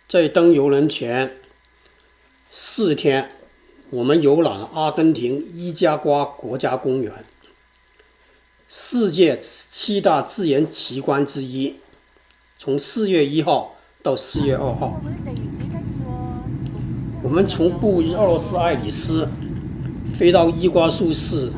在登游轮前4天，我们游览了阿根廷伊加瓜国家公园，世界7大自然奇观之一。从4月1号到4月2号，我们从布宜诺斯艾利斯飞到伊瓜苏市，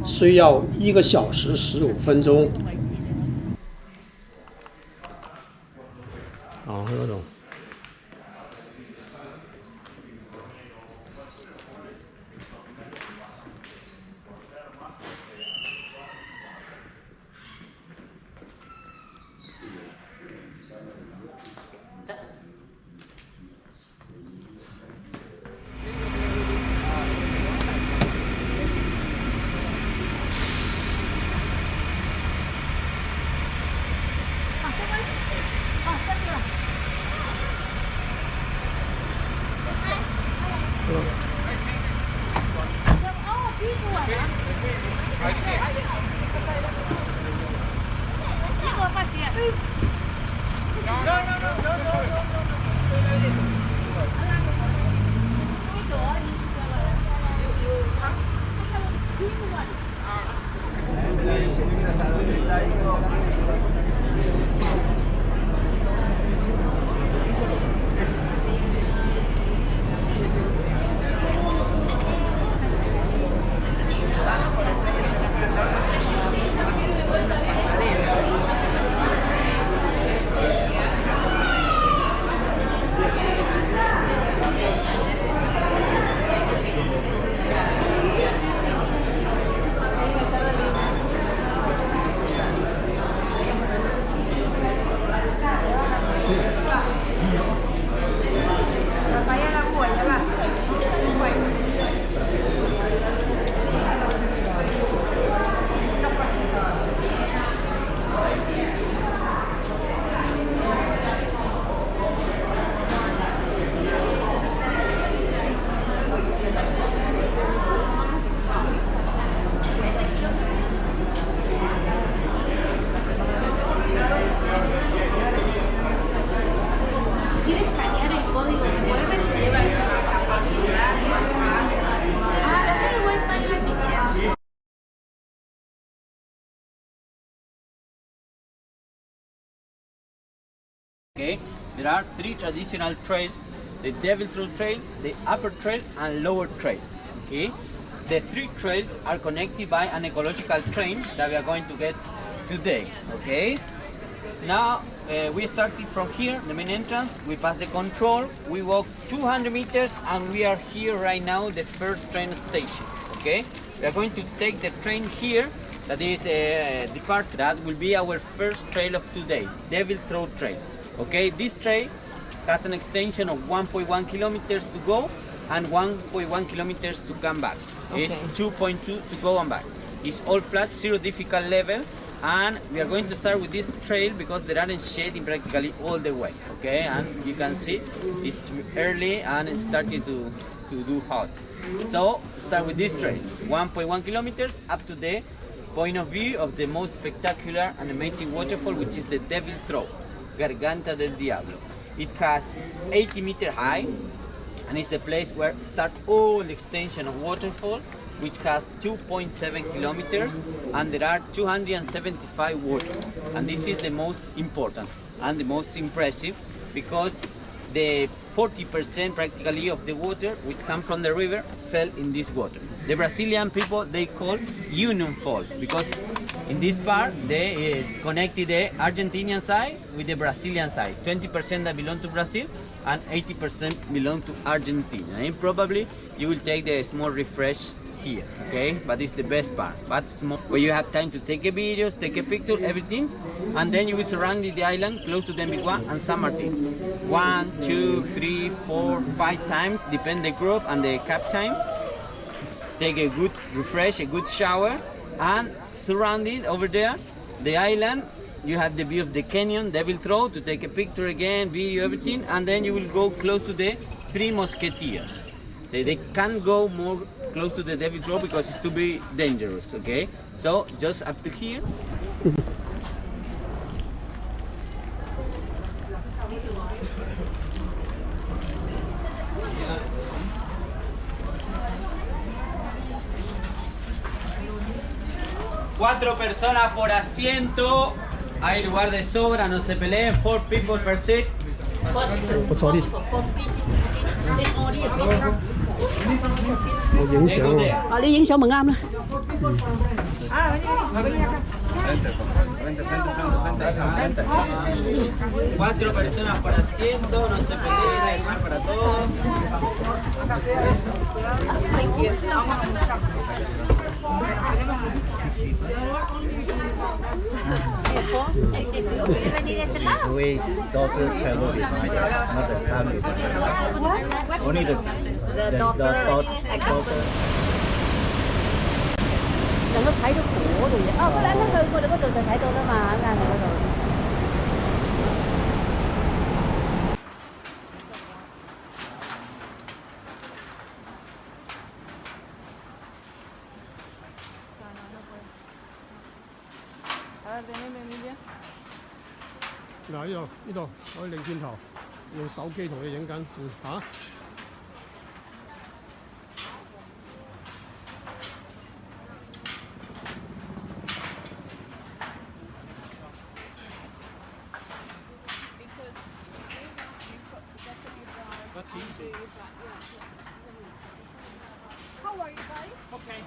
需要1个小时15分钟。那种。Okay, there are 3 traditional trails: the Devil Throw Trail, the Upper Trail, and Lower Trail. Okay, the 3 trails are connected by an ecological train that we are going to get today. Okay, now we started from here, the main entrance. We pass the control. We walk 200 meters, and we are here right now, the first train station. Okay, we are going to take the train here. That is the part that will be our first trail of today, Devil Throw Trail. Okay, this trail has an extension of 1.1 kilometers to go and 1.1 kilometers to come back. Okay. It's 2.2 to go and back. It's all flat, 0 difficult level, and we are going to start with this trail because there aren't shading practically all the way. Okay, and you can see it's early and it's starting to do hot. So start with this trail, 1.1 kilometers up to the point of view of the most spectacular and amazing waterfall, which is the Devil Throw, Garganta del Diablo. It has 80 meters high, and it's the place where start all the extension of waterfall, which has 2.7 kilometers, and there are 275 water. And this is the most important and the most impressive, because the 40% practically of the water which come from the river fell in this water. The Brazilian people, they call Union Fault, because in this part they connected the Argentinian side with the Brazilian side. 20% that belong to Brazil and 80% belong to Argentina. And probably you will take the small refresh here, okay? But it's the best part. But small, where you have time to take a videos, take a picture, everything, and then you will surround the island close to Dembigua and San Martin. 1, 2, 3, 4, 5 times, depend the group and the cap time. Take a good refresh, a good shower, and surrounded over there, the island, you have the view of the canyon, Devil Throw, to take a picture again, video, everything, and then you will go close to the 3 Musketeers. They can't go more close to the Devil Throw because it's too be dangerous, okay? So just up to here. 4 personas por asiento. Hay lugar de sobra, no se peleen. 4 people per seat. 我坐呢，我影相喎。啊，你影相咪啱啦。4 personas por asiento, no se peleen, hay lugar para todos. Louis' daughter traveled with my dad, not the son with my dad. Only the daughter. 能夠睇到嗰度嘢。哦，嗰兩蚊去我哋嗰度就睇到啦嘛，啱啱嗰度。嗱，呢度可以擰轉頭，用手機同你影緊，嚇。How are you guys? Okay.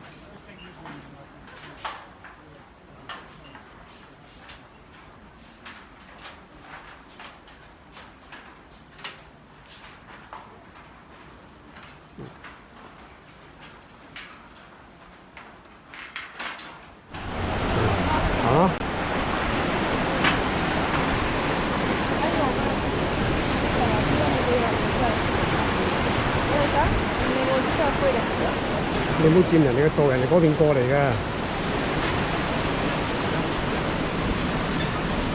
À. 你唔好佔人哋嘅道，人哋嗰邊過嚟嘅，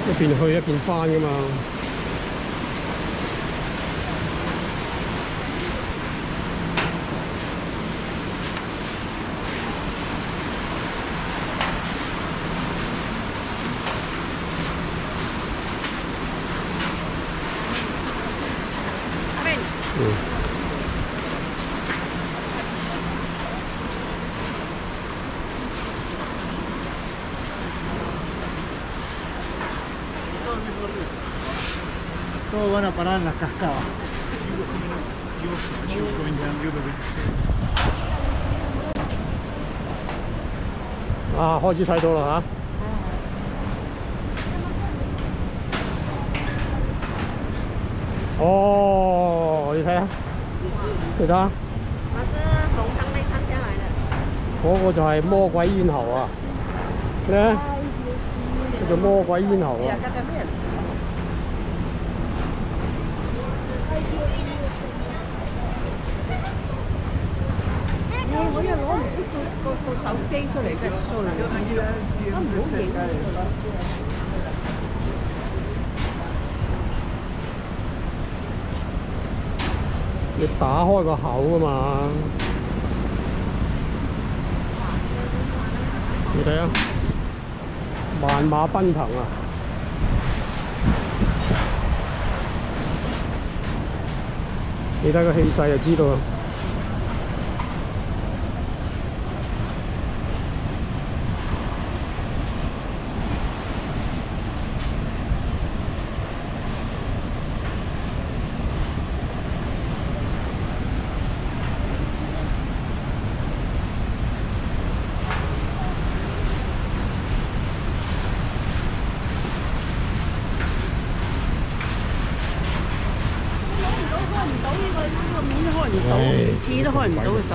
一邊去一邊翻噶嘛。Todos van a parar en las cascadas. 啊，開始睇到啦嚇！哦，你睇下，你睇下，我是從上面看下來的。嗰個就係魔鬼咽喉啊！咧，叫做魔鬼咽喉啊！我又攞唔出個手機出嚟，真係衰啊！我唔好影要打開個口㗎嘛！你睇下，萬馬奔騰啊！你睇個氣勢就知道啦。次都開唔到嘅手。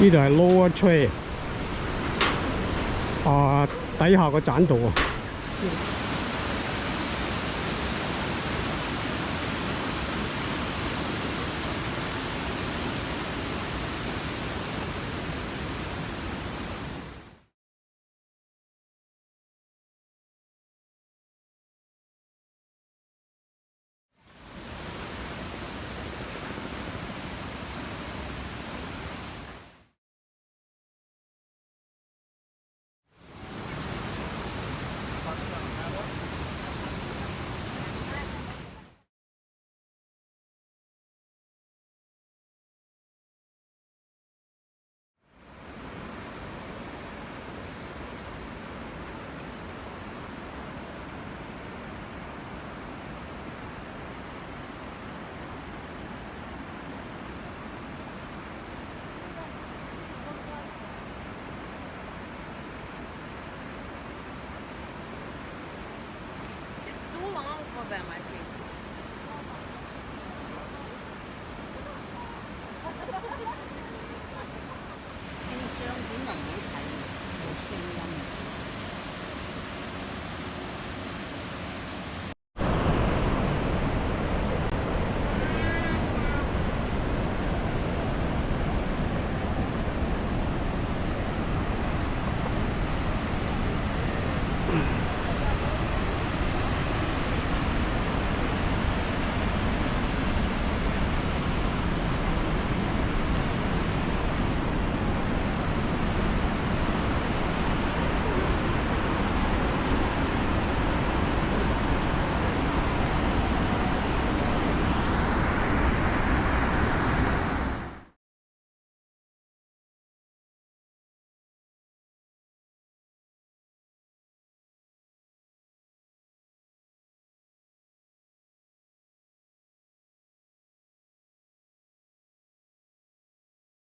呢度係 lower trail 啊，底下個棧道啊。